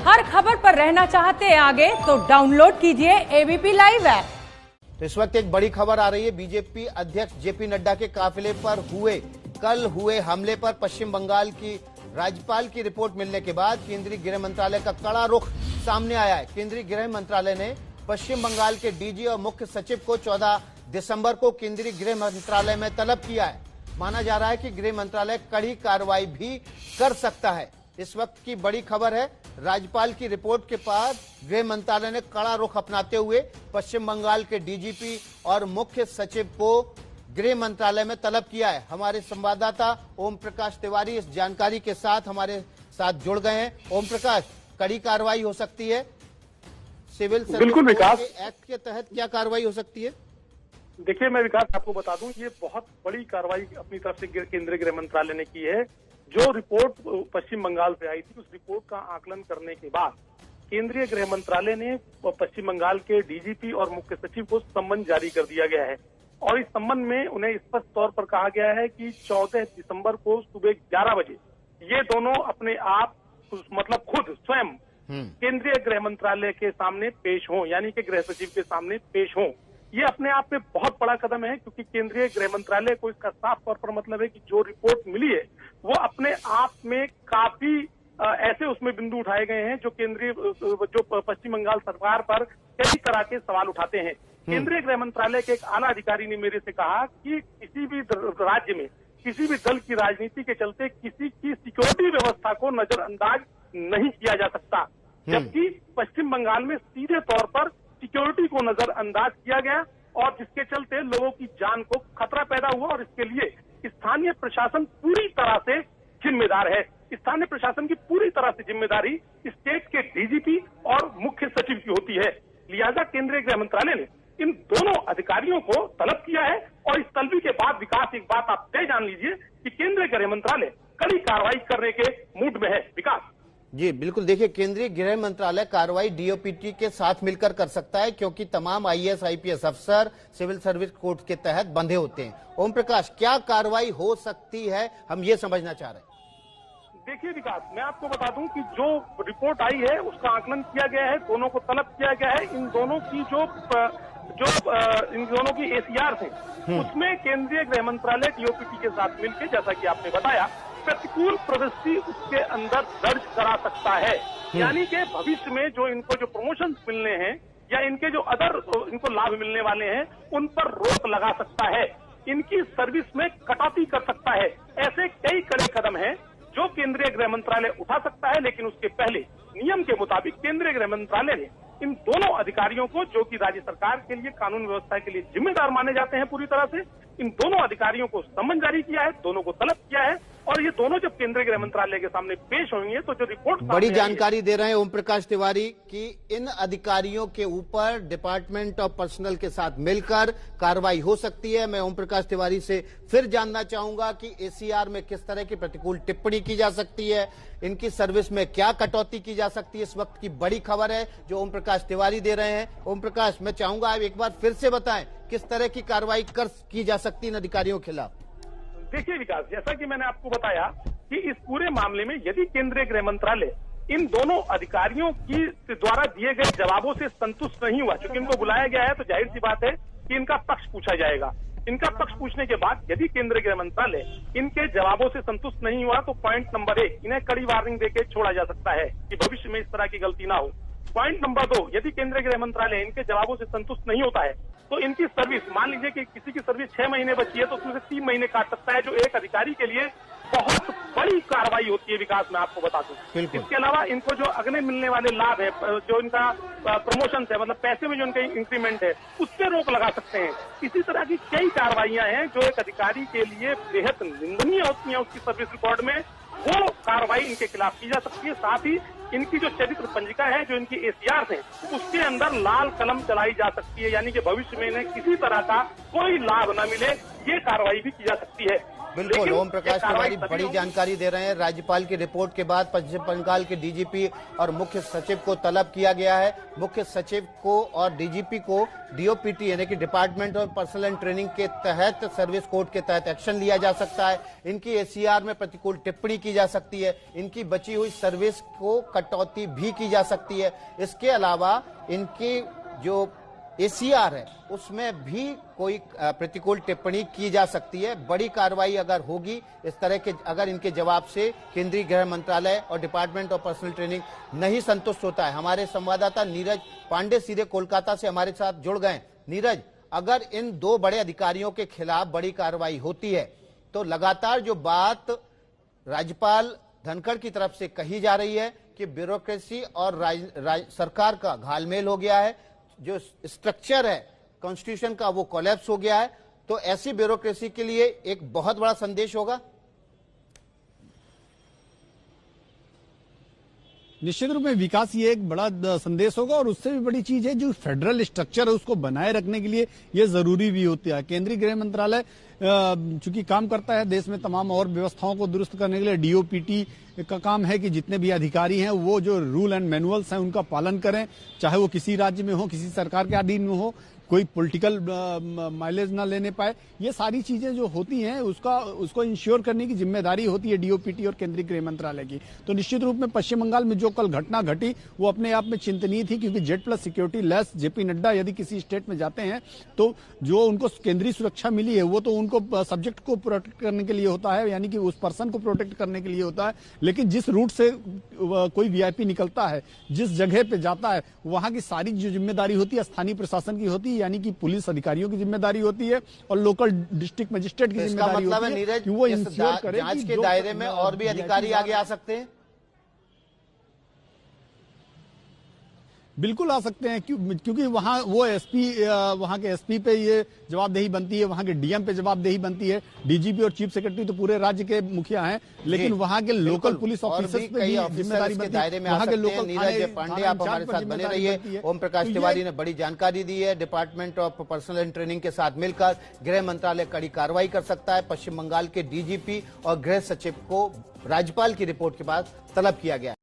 हर खबर पर रहना चाहते हैं आगे तो डाउनलोड कीजिए एबीपी लाइव ऐप। तो इस वक्त एक बड़ी खबर आ रही है। बीजेपी अध्यक्ष जेपी नड्डा के काफिले पर कल हुए हमले पर पश्चिम बंगाल की राज्यपाल की रिपोर्ट मिलने के बाद केंद्रीय गृह मंत्रालय का कड़ा रुख सामने आया है। केंद्रीय गृह मंत्रालय ने पश्चिम बंगाल के डीजी और मुख्य सचिव को 14 दिसंबर को केंद्रीय गृह मंत्रालय में तलब किया है। माना जा रहा है कि गृह मंत्रालय कड़ी कार्रवाई भी कर सकता है। इस वक्त की बड़ी खबर है, राज्यपाल की रिपोर्ट के बाद गृह मंत्रालय ने कड़ा रुख अपनाते हुए पश्चिम बंगाल के डीजीपी और मुख्य सचिव को गृह मंत्रालय में तलब किया है। हमारे संवाददाता ओम प्रकाश तिवारी इस जानकारी के साथ हमारे साथ जुड़ गए हैं। ओम प्रकाश, कड़ी कार्रवाई हो सकती है, सिविल सर्विस एक्ट के तहत क्या कार्रवाई हो सकती है? देखिए, मैं विकास आपको बता दूं, ये बहुत बड़ी कार्रवाई अपनी तरफ से केंद्रीय गृह मंत्रालय ने की है। जो रिपोर्ट पश्चिम बंगाल से आई थी, उस रिपोर्ट का आकलन करने के बाद केंद्रीय गृह मंत्रालय ने पश्चिम बंगाल के डीजीपी और मुख्य सचिव को सम्मन जारी कर दिया गया है और इस सम्मन में उन्हें स्पष्ट तौर पर कहा गया है कि 14 दिसंबर को सुबह 11 बजे ये दोनों अपने आप मतलब खुद स्वयं केंद्रीय गृह मंत्रालय के सामने पेश हों, यानी कि गृह सचिव के सामने पेश हों। ये अपने आप में बहुत बड़ा कदम है, क्योंकि केंद्रीय गृह मंत्रालय को इसका साफ तौर पर मतलब है कि जो रिपोर्ट मिली है वो अपने आप में काफी ऐसे उसमें बिंदु उठाए गए हैं जो जो पश्चिम बंगाल सरकार पर कई तरह के सवाल उठाते हैं। केंद्रीय गृह मंत्रालय के एक आला अधिकारी ने मेरे से कहा कि किसी भी राज्य में किसी भी दल की राजनीति के चलते किसी की सिक्योरिटी व्यवस्था को नजरअंदाज नहीं किया जा सकता, जबकि पश्चिम बंगाल में सीधे तौर पर सिक्योरिटी को नजरअंदाज किया गया और जिसके चलते लोगों की जान को खतरा पैदा हुआ और इसके लिए स्थानीय प्रशासन पूरी तरह से जिम्मेदार है। स्थानीय प्रशासन की पूरी तरह से जिम्मेदारी स्टेट के डीजीपी और मुख्य सचिव की होती है। लिहाजा केंद्रीय गृह मंत्रालय ने इन दोनों अधिकारियों को तलब किया है और इस तलबी के बाद विकास, एक बात आप तय जान लीजिए कि केंद्रीय गृह मंत्रालय कड़ी कार्रवाई करने के मूड में है। विकास जी बिल्कुल, देखिए केंद्रीय गृह मंत्रालय कार्रवाई डीओपीटी के साथ मिलकर कर सकता है, क्योंकि तमाम आईएएस आईपीएस अफसर सिविल सर्विस कोड के तहत बंधे होते हैं। ओम प्रकाश, क्या कार्रवाई हो सकती है, हम ये समझना चाह रहे हैं। देखिए विकास, मैं आपको बता दूं कि जो रिपोर्ट आई है उसका आकलन किया गया है, दोनों को तलब किया गया है। इन दोनों की इन दोनों की एसीआर थे, उसमें केंद्रीय गृह मंत्रालय डीओपीटी के साथ मिलकर, जैसा कि आपने बताया, प्रतिकूल प्रवृत्ति उसके अंदर दर्ज करा सकता है। यानी कि भविष्य में जो इनको जो प्रमोशन मिलने हैं या इनके जो इनको लाभ मिलने वाले हैं उन पर रोक लगा सकता है, इनकी सर्विस में कटौती कर सकता है। ऐसे कई कड़े कदम हैं जो केंद्रीय गृह मंत्रालय उठा सकता है, लेकिन उसके पहले नियम के मुताबिक केंद्रीय गृह मंत्रालय ने इन दोनों अधिकारियों को, जो कि राज्य सरकार के लिए कानून व्यवस्था के लिए जिम्मेदार माने जाते हैं पूरी तरह से, इन दोनों अधिकारियों को सम्मन जारी किया है, दोनों को तलब किया है और ये दोनों जब केंद्रीय गृह मंत्रालय के सामने पेश होंगे तो जो रिपोर्ट बड़ी जानकारी दे रहे हैं ओम प्रकाश तिवारी कि इन अधिकारियों के ऊपर डिपार्टमेंट ऑफ पर्सनल के साथ मिलकर कार्रवाई हो सकती है। मैं ओम प्रकाश तिवारी से फिर जानना चाहूंगा कि एसीआर में किस तरह की प्रतिकूल टिप्पणी की जा सकती है, इनकी सर्विस में क्या कटौती की जा सकती है। इस वक्त की बड़ी खबर है जो ओम प्रकाश तिवारी दे रहे हैं। ओम प्रकाश, मैं चाहूंगा आप एक बार फिर से बताएं किस तरह की कार्रवाई की जा सकती है इन अधिकारियों के खिलाफ। देखिए विकास, जैसा कि मैंने आपको बताया कि इस पूरे मामले में यदि केंद्रीय गृह मंत्रालय इन दोनों अधिकारियों की द्वारा दिए गए जवाबों से संतुष्ट नहीं हुआ, क्योंकि इनको बुलाया गया है तो जाहिर सी बात है कि इनका पक्ष पूछा जाएगा। इनका पक्ष पूछने के बाद यदि केंद्रीय गृह मंत्रालय इनके जवाबों से संतुष्ट नहीं हुआ तो पॉइंट नंबर 1, इन्हें कड़ी वार्निंग देकर छोड़ा जा सकता है कि भविष्य में इस तरह की गलती ना हो। पॉइंट नंबर 2, यदि केंद्रीय गृह मंत्रालय इनके जवाबों से संतुष्ट नहीं होता है तो इनकी सर्विस, मान लीजिए कि किसी की सर्विस 6 महीने बची है तो उसमें से 3 महीने काट सकता है, जो एक अधिकारी के लिए बहुत बड़ी कार्रवाई होती है। विकास, मैं आपको बता दूं, इसके अलावा इनको जो अगले मिलने वाले लाभ है, जो इनका प्रमोशन है, मतलब पैसे में जो इनका इंक्रीमेंट है, उस पर रोक लगा सकते हैं। इसी तरह की कई कार्रवाइयां हैं जो एक अधिकारी के लिए बेहद निंदनीय होती है। उसकी सर्विस रिकॉर्ड में वो कार्रवाई इनके खिलाफ की जा सकती है। साथ ही इनकी जो चरित्र पंजिका है, जो इनकी एसीआर है, उसके अंदर लाल कलम चलाई जा सकती है, यानी कि भविष्य में इन्हें किसी तरह का कोई लाभ न मिले, ये कार्रवाई भी की जा सकती है। बिल्कुल, लेकिन ओम प्रकाश ये कार्रवाई तिवारी तभी बड़ी होगी- जानकारी दे रहे हैं। राज्यपाल की रिपोर्ट के बाद पश्चिम बंगाल के डीजीपी और मुख्य सचिव को तलब किया गया है। मुख्य सचिव को और डीजीपी को डीओपीटी यानी कि department of personal and training के तहत सर्विस कोड के तहत एक्शन लिया जा सकता है। इनकी एसीआर में प्रतिकूल टिप्पणी की जा सकती है। इनकी बची हुई सर्विस को कटौती भी की जा सकती है। इसके अलावा इनकी जो एसीआर है उसमें भी कोई प्रतिकूल टिप्पणी की जा सकती है। बड़ी कार्रवाई अगर होगी इस तरह के, अगर इनके जवाब से केंद्रीय गृह मंत्रालय और डिपार्टमेंट ऑफ पर्सनल ट्रेनिंग नहीं संतुष्ट होता है। हमारे संवाददाता नीरज पांडे सीधे कोलकाता से हमारे साथ जुड़ गए। नीरज, अगर इन दो बड़े अधिकारियों के खिलाफ बड़ी कार्रवाई होती है तो लगातार जो बात राज्यपाल धनखड़ की तरफ से कही जा रही है कि ब्यूरोक्रेसी और सरकार का घालमेल हो गया है, जो स्ट्रक्चर है कॉन्स्टिट्यूशन का वो कोलैप्स हो गया है, तो ऐसी ब्यूरोक्रेसी के लिए एक बहुत बड़ा संदेश होगा। निश्चित रूप में विकास ये एक बड़ा संदेश होगा और उससे भी बड़ी चीज है जो फेडरल स्ट्रक्चर है उसको बनाए रखने के लिए ये जरूरी भी होती है। केंद्रीय गृह मंत्रालय चूंकि काम करता है देश में तमाम और व्यवस्थाओं को दुरुस्त करने के लिए, डीओपीटी का काम है कि जितने भी अधिकारी हैं वो जो रूल एंड मैनुअल्स हैं उनका पालन करें, चाहे वो किसी राज्य में हो, किसी सरकार के अधीन में हो, कोई पॉलिटिकल माइलेज ना लेने पाए। ये सारी चीजें जो होती हैं उसको इंश्योर करने की जिम्मेदारी होती है डीओपीटी और केंद्रीय गृह मंत्रालय की। तो निश्चित रूप में पश्चिम बंगाल में जो कल घटना घटी वो अपने आप में चिंतनीय थी, क्योंकि Z+ security less JP Nadda यदि किसी स्टेट में जाते हैं तो जो उनको केंद्रीय सुरक्षा मिली है वो तो उनको सब्जेक्ट को प्रोटेक्ट करने के लिए होता है, यानी कि उस पर्सन को प्रोटेक्ट करने के लिए होता है। लेकिन जिस रूट से कोई वीआईपी निकलता है, जिस जगह पे जाता है, वहां की सारी जो जिम्मेदारी होती है स्थानीय प्रशासन की होती है, यानी कि पुलिस अधिकारियों की जिम्मेदारी होती है और लोकल डिस्ट्रिक्ट मजिस्ट्रेट की जिम्मेदारी होती है कि वो इंश्योर करे कि जांच के दायरे में और भी अधिकारी आगे आ सकते हैं। बिल्कुल आ सकते हैं, क्योंकि वहां वो एसपी, वहां के एसपी पे ये जवाबदेही बनती है, वहां के डीएम पे जवाबदेही बनती है, डीजीपी और चीफ सेक्रेटरी तो पूरे राज्य के मुखिया हैं, लेकिन वहां के लोकल पुलिस ऑफिसर्स पे भी जिम्मेदारी बनती है। वहां के लोकल नीरज पांडे, आप हमारे साथ बने रहिए। ओम प्रकाश तिवारी ने बड़ी जानकारी दी है। Department of personal and training के साथ मिलकर गृह मंत्रालय कड़ी कार्रवाई कर सकता है। पश्चिम बंगाल के डीजीपी और गृह सचिव को राज्यपाल की रिपोर्ट के बाद तलब किया गया है।